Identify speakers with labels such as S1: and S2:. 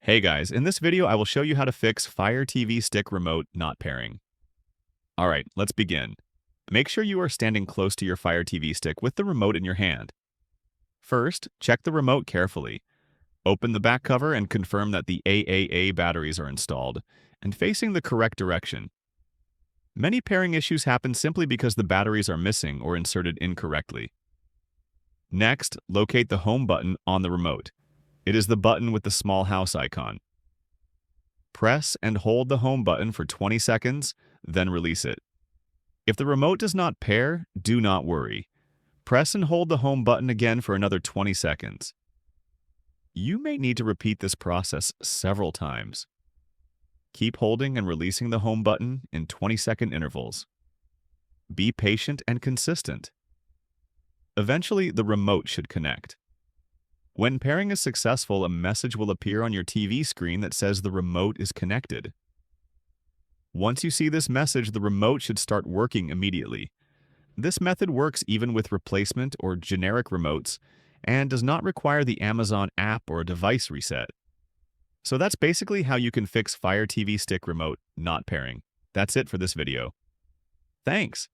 S1: Hey guys, in this video I will show you how to fix Fire TV Stick remote not pairing. Alright, let's begin. Make sure you are standing close to your Fire TV Stick with the remote in your hand. First, check the remote carefully. Open the back cover and confirm that the AAA batteries are installed and facing the correct direction. Many pairing issues happen simply because the batteries are missing or inserted incorrectly. Next, locate the home button on the remote. It is the button with the small house icon. Press and hold the home button for 20 seconds, then release it. If the remote does not pair, do not worry. Press and hold the home button again for another 20 seconds. You may need to repeat this process several times. Keep holding and releasing the home button in 20-second intervals. Be patient and consistent. Eventually, the remote should connect. When pairing is successful, a message will appear on your TV screen that says the remote is connected. Once you see this message, the remote should start working immediately. This method works even with replacement or generic remotes and does not require the Amazon app or a device reset. So that's basically how you can fix Fire TV Stick remote not pairing. That's it for this video. Thanks!